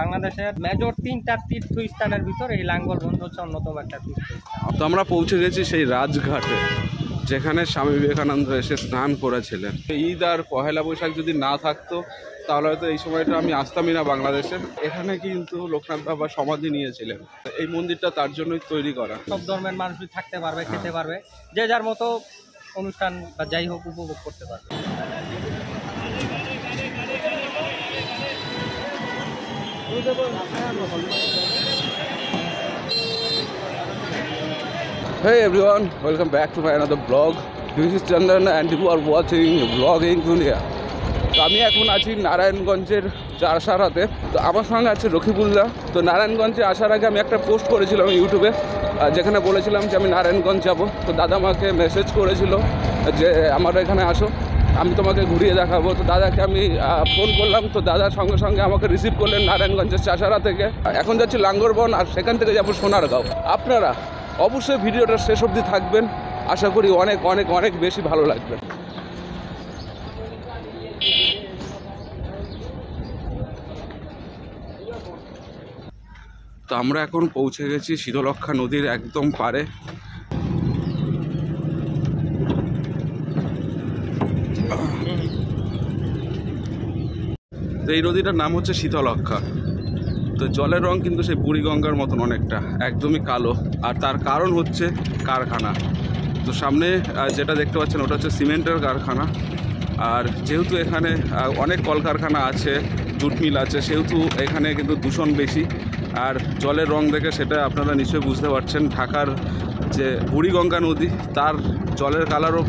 বাংলাদেশের মেজর 3টা তীর্থস্থানের ভিতর এই লাঙ্গলবন্ধ হচ্ছে অন্যতম একটা তীর্থস্থান। তো আমরা পৌঁছে গেছি সেই রাজঘাটে, যেখানে স্বামী বিবেকানন্দ এসে স্নান করেছিলেন। ঈদ আর পহেলা বৈশাখ যদি না থাকতো তাহলে হয়তো এই সময়টা আমি আসতামই না বাংলাদেশে। এখানে কিন্তু লোকনাথ বাবা সমাধি নিয়েছিলেন। এই মন্দিরটা তার জন্যই তৈরি করা। সব ধর্মের মানুষই থাকতে পারবে, খেতে পারবে, যে যার মতো অনুষ্ঠান বা যাই হোক উপভোগ করতে পারবে। Hey everyone, welcome back to my another vlog. This is Chandan and you are watching Vlogging Dunia. তো আমি এখন আছি নারায়ণগঞ্জের চারসারাতে। তো আমার সঙ্গে আছে রকিবুল্লাহ। তো নারায়ণগঞ্জে আসার আগে আমি একটা পোস্ট করেছিলাম ইউটিউবে, যেখানে বলেছিলাম যে আমি নারায়ণগঞ্জ যাব। তো দাদা আমাকে মেসেজ করেছিল যে আমার এখানে আসো, আমি তোমাকে ঘুরিয়ে দেখাবো। তো দাদাকে আমি ফোন করলাম, তো দাদার সঙ্গে সঙ্গে আমাকে রিসিভ করলেন নারায়ণগঞ্জের চারসারা থেকে। এখন যাচ্ছি লাঙ্গরবন, আর সেখান থেকে যাবো সোনারগাঁও। আপনারা অবশ্যই ভিডিওটা শেষ অবধি থাকবেন, আশা করি অনেক অনেক অনেক বেশি ভালো লাগবে। তো আমরা এখন পৌঁছে গেছি শীতলক্ষ্যা নদীর একদম পারে। তো এই নদীটার নাম হচ্ছে শীতলক্ষ্যা। তো জলের রং কিন্তু সেই বুড়িগঙ্গার মতন অনেকটা, একদমই কালো। আর তার কারণ হচ্ছে কারখানা। তো সামনে যেটা দেখতে পাচ্ছেন ওটা হচ্ছে সিমেন্টের কারখানা। আর যেহেতু এখানে অনেক কলকারখানা আছে, জুট মিল আছে, সেহেতু এখানে কিন্তু দূষণ বেশি। আর জলের রং দেখে সেটা আপনারা নিশ্চয়ই বুঝতে পারছেন। ঢাকার যে বুড়িগঙ্গা নদী, তার জলের কালারও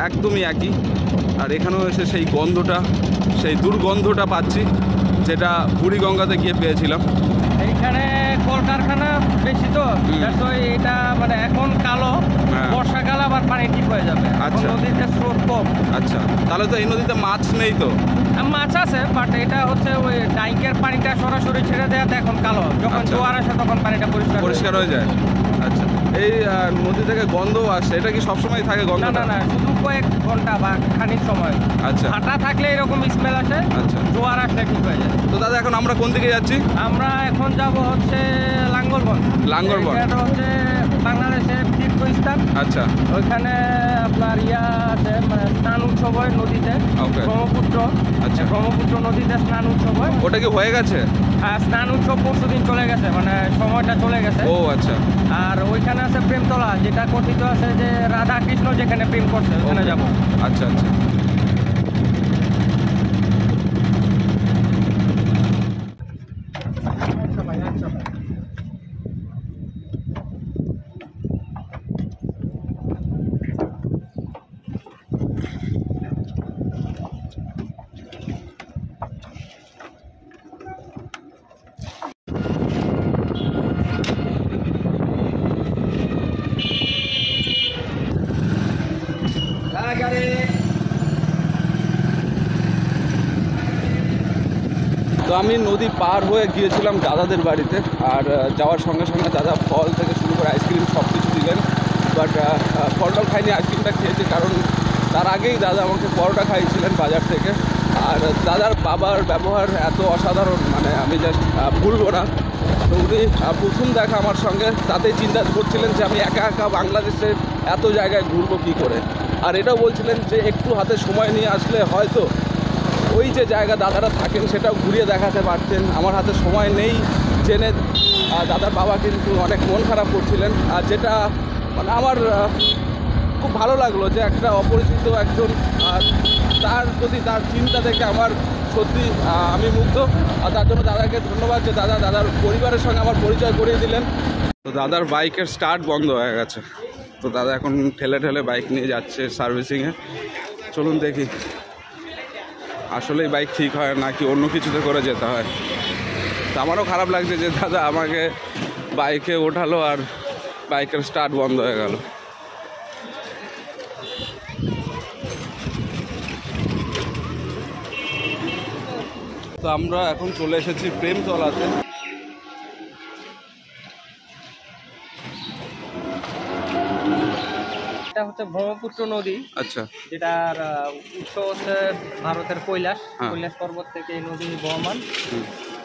একদমই একই। আর এখানেও এসে সেই গন্ধটা, সেই দুর্গন্ধটা পাচ্ছি, যেটা বুড়িগঙ্গাতে গিয়ে পেয়েছিলাম। এইখানে কলকারখানা বেশি, তো এটা মানে এখন কালো, বর্ষাকাল আবার পানি ঠিক হয়ে যাবে। আচ্ছা, নদীতে স্রোত কম। আচ্ছা, তাহলে তো এই নদীতে মাছ নেই? তো মাছ আছে, বাট এটা হচ্ছে ওই ট্যাঙ্কের পানিটা সরাসরি ছেড়ে দেওয়াতে এখন কালো। যখন জোয়ার আসে তখন পানিটা পরিষ্কার হয়ে যায়। আচ্ছা, এই নদী থেকে গন্ধ আসে, এটা কি সবসময় থাকে গন্ধ? না না, শুধু কয়েক ঘন্টা বা খানিক সময়। আচ্ছা, হাঁটা থাকলে এরকম স্মেল আসে। আচ্ছা, জোয়ার আসলে ঠিক হয়ে যায়। তো দাদা এখন আমরা কোন দিকে যাচ্ছি? আমরা এখন যাব হচ্ছে লাঙ্গলবন। এটা হচ্ছে বাংলাদেশের তীর্থস্থান। আচ্ছা, ওইখানে আপনার আছে, মানে স্নান উৎসব হয় নদীতে, ব্রহ্মপুত্র। আচ্ছা, ব্রহ্মপুত্র নদীতে স্নান উৎসব হয়। ওটা কি হয়ে গেছে? হ্যাঁ, স্নান উৎসব পরশুদিন চলে গেছে, মানে সময়টা চলে গেছে। ও আচ্ছা। আর ওইখানে আছে প্রেমতলা, যেটা কথিত আছে যে রাধা কৃষ্ণ যেখানে প্রেম করছে, ওখানে যাবো। আচ্ছা আচ্ছা। তো আমি নদী পার হয়ে গিয়েছিলাম দাদাদের বাড়িতে। আর যাওয়ার সঙ্গে সঙ্গে দাদা ফল থেকে শুরু করে আইসক্রিম সব কিছু দিলেন। বাট ফলটাও খাইনি, আইসক্রিমটা খেয়েছি, কারণ তার আগেই দাদা আমাকে পরোটা খাইয়েছিলেন বাজার থেকে। আর দাদার বাবার ব্যবহার এত অসাধারণ, মানে আমি জাস্ট ভুলবো না। তো উনি প্রথম দেখা আমার সঙ্গে, তাতেই চিন্তা করছিলেন যে আমি একা একা বাংলাদেশের এত জায়গায় ঘুরবো কী করে। আর এটাও বলছিলেন যে একটু হাতে সময় নিয়ে আসলে হয়তো ওই যে জায়গা দাদারা থাকেন সেটাও ঘুরিয়ে দেখাতে পারতেন। আমার হাতে সময় নেই জেনে দাদার বাবা কিন্তু অনেক মন খারাপ করছিলেন। আর যেটা মানে আমার খুব ভালো লাগলো যে একটা অপরিচিত একজন, আর তার প্রতি তার চিন্তা থেকে আমার সত্যি আমি মুগ্ধ। আর তার জন্য দাদাকে ধন্যবাদ যে দাদার পরিবারের সঙ্গে আমার পরিচয় করিয়ে দিলেন। তো দাদার বাইকের স্টার্ট বন্ধ হয়ে গেছে। তো দাদা এখন ঠেলে ঠেলে বাইক নিয়ে যাচ্ছে সার্ভিসিংয়ে। চলুন দেখি আসলেই বাইক ঠিক হয় নাকি অন্য কিছুতে করে যেতে হয়। তো আমারও খারাপ লাগছে যে দাদা আমাকে বাইকে ওঠালো আর বাইকের স্টার্ট বন্ধ হয়ে গেল। তো আমরা এখন চলে এসেছি প্রেমতলাতে। এটা হচ্ছে ব্রহ্মপুত্র নদী। আচ্ছা, যেটার উৎস হচ্ছে ভারতের কৈলাস পর্বত থেকে এই নদী বহমান।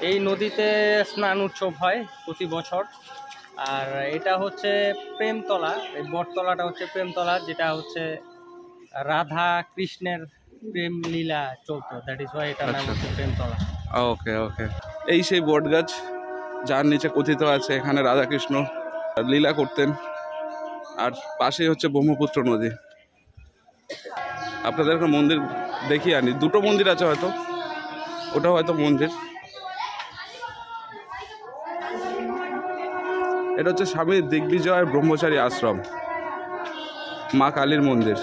এই নদীতে স্নান উৎসব হয় প্রতি বছর। আর এটা হচ্ছে প্রেমতলা, এই বটতলাটা হচ্ছে প্রেমতলা, যেটা হচ্ছে রাধা কৃষ্ণের প্রেম লীলা চলতো, দ্যাট ইজ ওয়াই এটার নাম হচ্ছে প্রেমতলা। ওকে ওকে, এই সেই বট গাছ যার নিচে কথিত আছে এখানে রাধাকৃষ্ণ লীলা করতেন। আর পাশেই হচ্ছে ব্রহ্মপুত্র নদী। আপনাদের একটা মন্দির দেখিয়ে আনি, দুটো মন্দির আছে হয়তো, ওটা হয়তো মন্দির। এটা হচ্ছে স্বামী দিগ্বিজয় ব্রহ্মচারী আশ্রম, মা কালীর মন্দির।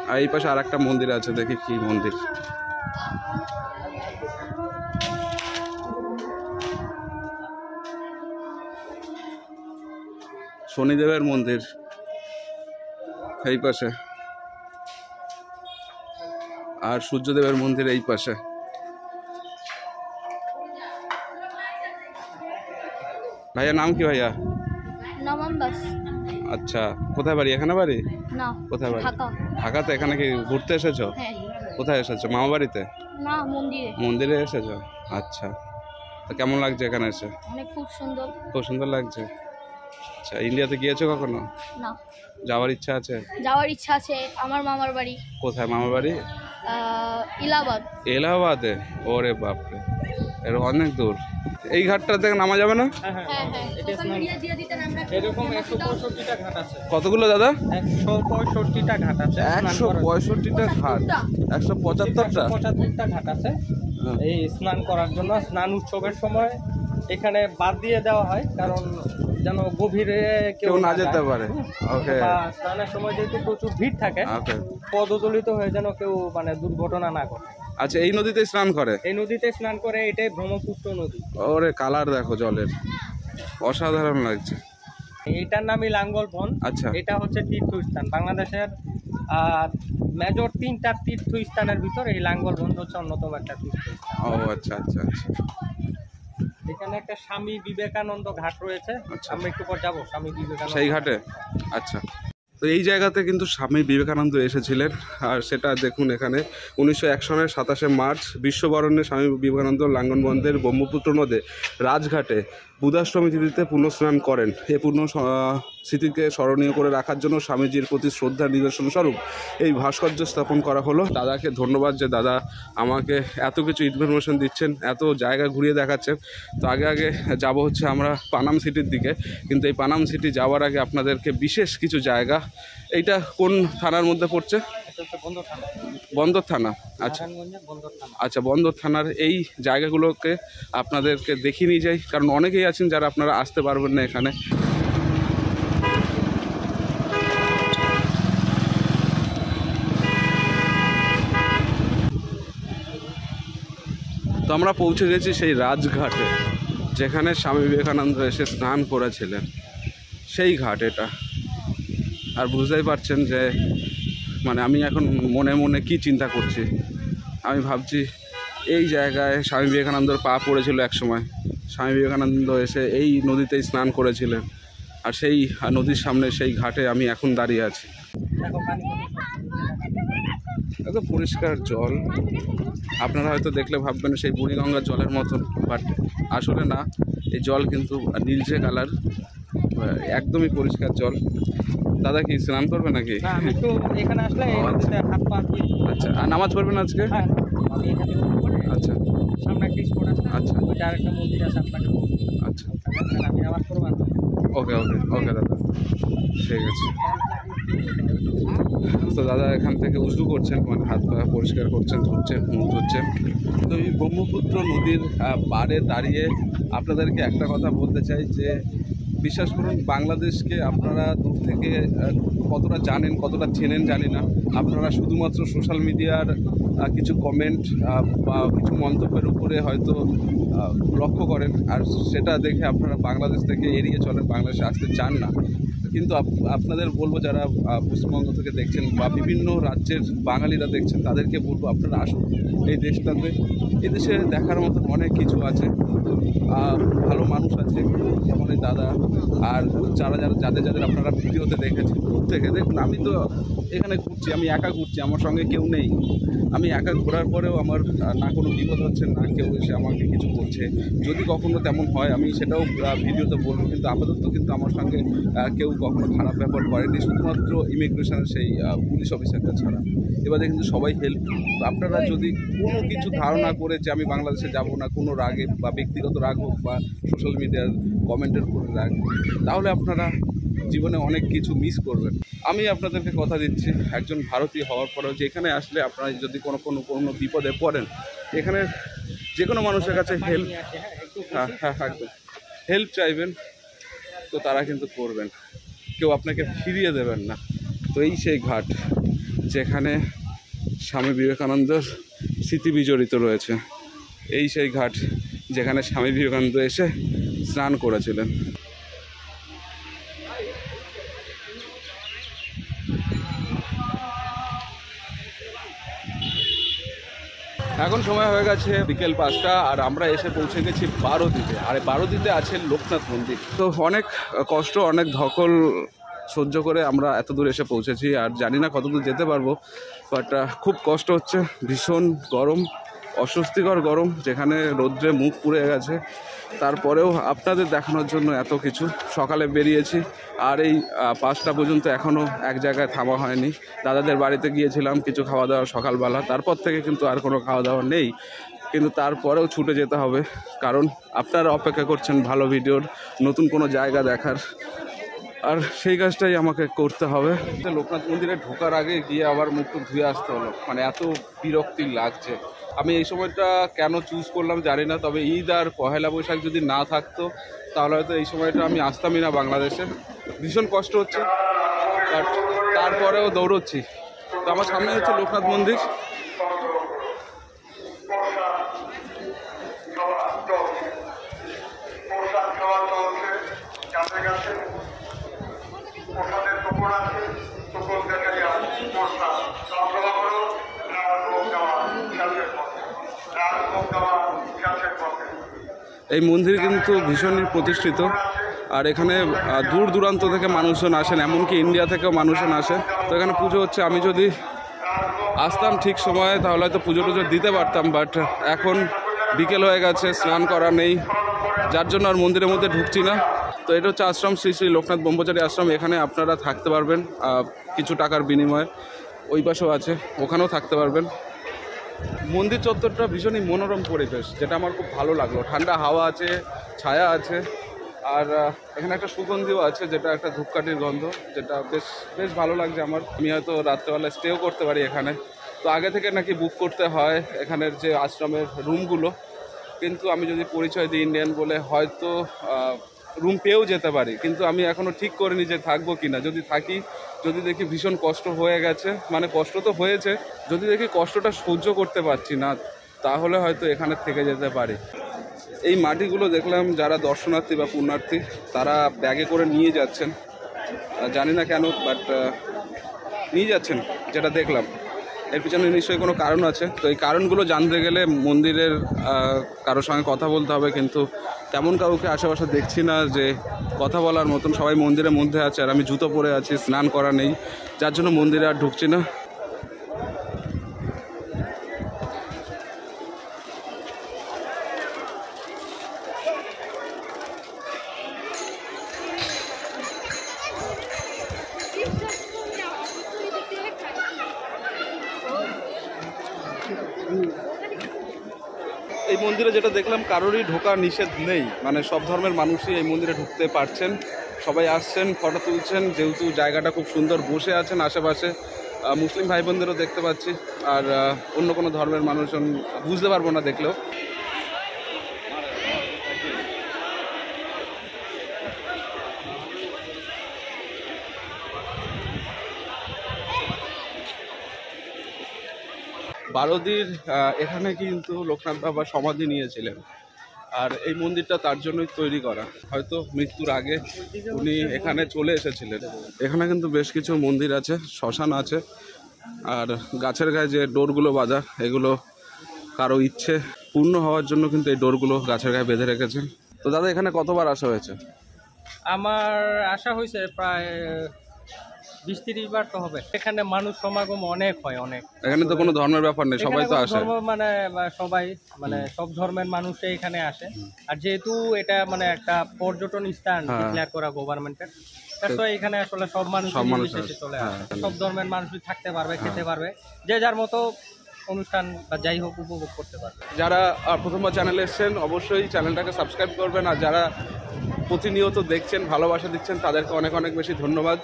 আর এই পাশে আর একটা মন্দির আছে, দেখি কি মন্দির। শনিদেবের মন্দির এই পাশে, আর সূর্যদেবের মন্দির এই পাশে। ভাইয়া নাম কি ভাইয়া? নমন দাস। আচ্ছা, কোথায় বাড়ি? এখানে বাড়ি না, কোথায় বাড়ি? ঢাকা। ঢাকাতে? এখানে কি ঘুরতে এসেছো? হ্যাঁ। কোথায় এসেছো? মামা বাড়িতে? না, মন্দিরে। মন্দিরে এসেছো? আচ্ছা, তো কেমন লাগছে এখানে এসে? অনেক খুব সুন্দর। খুব সুন্দর লাগছে। আচ্ছা, ইন্ডিয়াতে গিয়েছো কখনো? না। যাওয়ার ইচ্ছা আছে? যাওয়ার ইচ্ছা আছে, আমার মামার বাড়ি। কোথায় মামার বাড়ি? ইলাহাবাদ। এলাহাবাদে? ওরে বাপরে, এর অনেক দূর। এই ঘাটটা থেকে নামা যাবে না? হ্যাঁ হ্যাঁ, সোশ্যাল মিডিয়া দিয়ে দিতেন আমরা। এরকম 165টা ঘাট আছে। কতগুলো দাদা? 165টা ঘাট আছে। 165টা ঘাট? 175টা? 175টা ঘাট আছে এই স্নান করার জন্য। স্নান উৎসবের সময় এখানে বাদ দিয়ে দেওয়া হয়, কারণ যেন গভীরে কেউ না যেতে পারে। ওকে। বা স্নানের সময় যেহেতু প্রচুর ভিড় থাকে, পদদলিত হয়ে যেন কেউ মানে দুর্ঘটনা না করে। আচ্ছা, এই নদীতে স্নান করে? এই নদীতে স্নান করে, এটাই ব্রহ্মপুত্র নদী। ওরে কালার দেখো জলের, অসাধারণ লাগছে। এটার নামই লাঙ্গলবন। আচ্ছা, এটা হচ্ছে তীর্থস্থান। বাংলাদেশের মেজর 3টা তীর্থস্থানের ভিতর এই লাঙ্গলবন হচ্ছে অন্যতম একটা তীর্থস্থান। ও আচ্ছা আচ্ছা আচ্ছা। এখানে একটা স্বামী বিবেকানন্দ ঘাট রয়েছে, আমরা একটু পর যাবো স্বামী বিবেকানন্দ সেই ঘাটে। আচ্ছা, তো এই জায়গাতে কিন্তু স্বামী বিবেকানন্দ এসেছিলেন। আর সেটা দেখুন এখানে 1901 সনের 27শে মার্চ বিশ্ববরণ্যে স্বামী বিবেকানন্দ লাঙ্গলবন্দের ব্রহ্মপুত্র নদে রাজঘাটে বুধাষ্টমী তিথিতে পুণ্যস্নান করেন। এই পুণ্য স্মৃতিকে স্মরণীয় করে রাখার জন্য স্বামীজির প্রতি শ্রদ্ধার নিদর্শন স্বরূপ এই ভাস্কর্য স্থাপন করা হলো। দাদাকে ধন্যবাদ যে দাদা আমাকে এত কিছু ইনফরমেশন দিচ্ছেন, এত জায়গা ঘুরিয়ে দেখাচ্ছেন। তো আগে যাব হচ্ছে আমরা পানাম সিটির দিকে, কিন্তু এই পানাম সিটি যাওয়ার আগে আপনাদেরকে বিশেষ কিছু জায়গা, এইটা কোন থানার মধ্যে পড়ছে? বন্দর থানা। আচ্ছা আচ্ছা, বন্দর থানার এই জায়গাগুলোকে আপনাদেরকে দেখিয়ে নিয়ে যাই, কারণ অনেকেই আছেন যারা আপনারা আসতে পারবেন না এখানে। তো আমরা পৌঁছে গেছি সেই রাজঘাটে, যেখানে স্বামী বিবেকানন্দ এসে স্নান করেছিলেন, সেই ঘাট এটা। আর বুঝতেই পারছেন যে মানে আমি এখন মনে মনে কি চিন্তা করছি। আমি ভাবছি এই জায়গায় স্বামী বিবেকানন্দর পা পড়েছিল এক সময়। স্বামী বিবেকানন্দ এসে এই নদীতেই স্নান করেছিলেন, আর সেই নদীর সামনে সেই ঘাটে আমি এখন দাঁড়িয়ে আছি। এত পরিষ্কার জল, আপনারা হয়তো দেখলে ভাববেন সেই বুড়িগঙ্গার জলের মতন, বাট আসলে না। এই জল কিন্তু নীলচে কালার, একদমই পরিষ্কার জল। দাদা কি স্নান করবে নাকি? আচ্ছা, আর নামাজ পড়বেন আজকে? আচ্ছা আচ্ছা আচ্ছা, ওকে ওকে ওকে দাদা, ঠিক আছে। তো দাদা এখান থেকে উজু করছেন, মানে হাত পা পরিষ্কার করছেন, ধুচ্ছেন, মুখ ধুচ্ছেন। তো এই ব্রহ্মপুত্র নদীর পাড়ে দাঁড়িয়ে আপনাদেরকে একটা কথা বলতে চাই যে বিশ্বাস করুন, বাংলাদেশকে আপনারা দূর থেকে কতটা জানেন, কতটা চেনেন জানি না। আপনারা শুধুমাত্র সোশ্যাল মিডিয়ার কিছু কমেন্ট বা কিছু মন্তব্যের উপরে হয়তো লক্ষ্য করেন, আর সেটা দেখে আপনারা বাংলাদেশ থেকে এড়িয়ে চলেন, বাংলাদেশে আসতে চান না। কিন্তু আপনাদের বলবো, যারা পশ্চিমবঙ্গ থেকে দেখছেন বা বিভিন্ন রাজ্যের বাঙালিরা দেখছেন, তাদেরকে বলবো আপনারা আসুন, এই দেশটাতে। এই দেশে দেখার মতো অনেক কিছু আছে, ভালো মানুষ আছে যেমন এই দাদা, আর যাদের আপনারা ভিডিওতে দেখেছেন। প্রত্যেকে দেখুন, আমি তো এখানে ঘুরছি, আমি একা ঘুরছি, আমার সঙ্গে কেউ নেই। আমি একা ঘোরার পরেও আমার না কোনো বিপদ হচ্ছে, না কেউ এসে আমাকে কিছু করছে। যদি কখনো তেমন হয় আমি সেটাও ভিডিওতে বলবো, কিন্তু আপাতত কিন্তু আমার সঙ্গে কেউ কখনো খারাপ ব্যবহার করেনি, শুধুমাত্র ইমিগ্রেশনের সেই পুলিশ অফিসারটা ছাড়া। এবারে কিন্তু সবাই হেল্প। আপনারা যদি কোনো কিছু ধারণা করে যে আমি বাংলাদেশে যাব না, কোনো রাগে বা ব্যক্তিগত রাগ হোক বা সোশ্যাল মিডিয়ার কমেন্টের উপরে রাগ, তাহলে আপনারা জীবনে অনেক কিছু মিস করবেন। আমি আপনাদেরকে কথা দিচ্ছি, একজন ভারতীয় হওয়ার পরেও যে এখানে আসলে আপনারা যদি কোনো বিপদে পড়েন, এখানে যে কোনো মানুষের কাছে হেল্প একদম হেল্প চাইবেন, তো তারা কিন্তু করবেন, কেউ আপনাকে ফিরিয়ে দেবেন না। তো এই সেই ঘাট যেখানে স্বামী বিবেকানন্দের স্মৃতি বিজড়িত রয়েছে, এই সেই ঘাট যেখানে স্বামী বিবেকানন্দ এসে স্নান করেছিলেন। এখন সময় হয়ে গেছে বিকেল 5টা, আর আমরা এসে পৌঁছে গেছি বারোদিতে। আর বারোদিতে আছে লোকনাথ মন্দির। তো অনেক কষ্ট, অনেক ধকল সহ্য করে আমরা এত দূর এসে পৌঁছেছি, আর জানি না কতদূর যেতে পারবো, বাট খুব কষ্ট হচ্ছে। ভীষণ গরম, অস্বস্তিকর গরম, যেখানে রৌদ্রে মুখ পুড়ে গেছে। তারপরেও আপনাদের দেখানোর জন্য এত কিছু। সকালে বেরিয়েছি, আর এই 5টা পর্যন্ত এখনও এক জায়গায় থামা হয়নি। দাদাদের বাড়িতে গিয়েছিলাম, কিছু খাওয়া দাওয়া সকালবেলা, তারপর থেকে কিন্তু আর কোনো খাওয়া দাওয়া নেই। কিন্তু তারপরেও ছুটে যেতে হবে, কারণ আপনারা অপেক্ষা করছেন ভালো ভিডিওর, নতুন কোনো জায়গা দেখার, আর সেই কাজটাই আমাকে করতে হবে। লোকনাথ মন্দিরে ঢোকার আগে গিয়ে আবার মুখটুক ধুয়ে আসতে হলো, মানে এত বিরক্তি লাগছে। আমি এই সময়টা কেন চুজ করলাম জানি না, তবে ঈদ আর পহেলা বৈশাখ যদি না থাকতো তাহলে হয়তো এই সময়টা আমি আসতামই না বাংলাদেশে। ভীষণ কষ্ট হচ্ছে, বাট তারপরেও দৌড়চ্ছি। তো আমার সামনে হচ্ছে লোকনাথ মন্দির। এই মন্দির কিন্তু ভীষণই প্রতিষ্ঠিত, আর এখানে দূর দূরান্ত থেকে মানুষজন আসেন, এমনকি ইন্ডিয়া থেকেও মানুষজন আসে। তো এখানে পুজো হচ্ছে, আমি যদি আসতাম ঠিক সময়ে তাহলে হয়তো পুজো টুজো দিতে পারতাম, বাট এখন বিকেল হয়ে গেছে, স্নান করা নেই, যার জন্য আর মন্দিরের মধ্যে ঢুকছি না। তো এটা হচ্ছে আশ্রম, শ্রী শ্রী লোকনাথ ব্রহ্মচারী আশ্রম। এখানে আপনারা থাকতে পারবেন কিছু টাকার বিনিময়ে। ওই পাশেও আছে, ওখানেও থাকতে পারবেন। মন্দির চত্বরটা ভীষণই মনোরম পরিবেশ, যেটা আমার খুব ভালো লাগলো। ঠান্ডা হাওয়া আছে, ছায়া আছে, আর এখানে একটা সুগন্ধিও আছে, যেটা একটা ধূপকাঠির গন্ধ, যেটা বেশ ভালো লাগছে আমার। আমি হয়তো রাত্রেবেলা স্টেও করতে পারি এখানে। তো আগে থেকে নাকি বুক করতে হয় এখানের যে আশ্রমের রুমগুলো, কিন্তু আমি যদি পরিচয় দিই ইন্ডিয়ান বলে হয়তো রুম পেয়েও যেতে পারি, কিন্তু আমি এখনও ঠিক করিনি যে থাকবো কি না। যদি থাকি, যদি দেখি ভীষণ কষ্ট হয়ে গেছে, মানে কষ্ট তো হয়েছে, যদি দেখি কষ্টটা সহ্য করতে পারছি না, তাহলে হয়তো এখানে থেকে যেতে পারি। এই মাটিগুলো দেখলাম যারা দর্শনার্থী বা পুণ্যার্থী তারা ব্যাগে করে নিয়ে যাচ্ছেন, জানি না কেন, বাট নিয়ে যাচ্ছেন, যেটা দেখলাম। এর পিছনে নিশ্চয়ই কোনো কারণ আছে। তো এই কারণগুলো জানতে গেলে মন্দিরের কারোর সঙ্গে কথা বলতে হবে, কিন্তু তেমন কাউকে আশেপাশে দেখছি না যে কথা বলার মতন। সবাই মন্দিরের মধ্যে আছে, আর আমি জুতো পরে আছি, স্নান করা নেই, যার জন্য মন্দিরে আর ঢুকছি না। এই মন্দিরে যেটা দেখলাম, কারোরই ঢোকা নিষেধ নেই, মানে সব ধর্মের মানুষই এই মন্দিরে ঢুকতে পারছেন। সবাই আসছেন, ফটো তুলছেন, যেহেতু জায়গাটা খুব সুন্দর, বসে আছেন আশেপাশে। মুসলিম ভাই বোনদেরও দেখতে পাচ্ছি, আর অন্য কোনো ধর্মের মানুষজন বুঝতে পারবো না দেখলেও। বারোদির এখানে কিন্তু লোকনাথ বাবা সমাধি নিয়েছিলেন, আর এই মন্দিরটা তার জন্যই তৈরি করা। হয়তো মৃত্যুর আগে উনি এখানে চলে এসেছিলেন। এখানে কিন্তু বেশ কিছু মন্দির আছে, শ্মশান আছে, আর গাছের গায়ে যে ডোরগুলো বাঁধা, এগুলো কারো ইচ্ছে পূর্ণ হওয়ার জন্য কিন্তু এই ডোরগুলো গাছের গায়ে বেঁধে রেখেছেন। তো দাদা এখানে কতবার আসা হয়েছে? আমার আশা হয়েছে প্রায় 20-30 বার তো হবে। এখানে মানুষ সমাগম অনেক হয়, অনেক। এখানে তো কোনো ধর্মের ব্যাপার নেই, সবাই তো আসে। ধর্ম মানে সবাই মানে সব ধর্মের মানুষই এখানে আসে। আর যেহেতু এটা মানে একটা পর্যটন স্থান ডিক্লেয়ার করা গভর্নমেন্টের, তারপর এখানে আসলে সব মানুষ বিশেষে চলে আসে। সব ধর্মের মানুষই থাকতে পারবে, খেতে পারবে, যে যার মতো অনুষ্ঠান বা যাই হোক উপভোগ করতে পারবে। যারা প্রথমবার চ্যানেলে এসেছেন অবশ্যই চ্যানেলটাকে সাবস্ক্রাইব করবেন, আর যারা প্রতিনিয়ত দেখছেন, ভালোবাসা দিচ্ছেন, তাদেরকে অনেক অনেক বেশি ধন্যবাদ।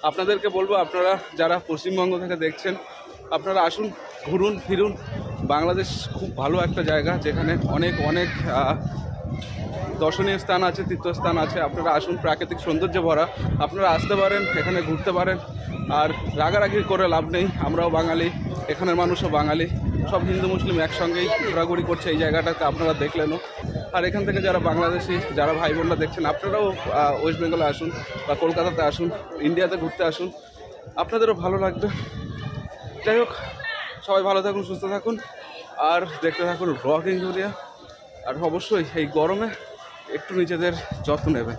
আপনাদেরকে বলবো, আপনারা যারা পশ্চিমবঙ্গ থেকে দেখছেন, আপনারা আসুন, ঘুরুন ফিরুন। বাংলাদেশ খুব ভালো একটা জায়গা, যেখানে অনেক অনেক দর্শনীয় স্থান আছে, তীর্থস্থান আছে। আপনারা আসুন, প্রাকৃতিক সৌন্দর্য ভরা, আপনারা আসতে পারেন, এখানে ঘুরতে পারেন। আর রাগারাগি করে লাভ নেই, আমরাও বাঙালি, এখানের মানুষও বাঙালি, সব হিন্দু মুসলিম একসঙ্গেই ঘোরাঘুরি করছে এই জায়গাটাতে, আপনারা দেখলেনও। আর এখান থেকে যারা বাংলাদেশি, যারা ভাই বোনরা দেখছেন, আপনারাও ওয়েস্ট বেঙ্গলে আসুন বা কলকাতাতে আসুন, ইন্ডিয়াতে ঘুরতে আসুন, আপনাদেরও ভালো লাগবে। যাই হোক, সবাই ভালো থাকুন, সুস্থ থাকুন, আর দেখতে থাকুন ব্লগিং জুড়িয়া। আর অবশ্যই এই গরমে একটু নিজেদের যত্ন নেবেন।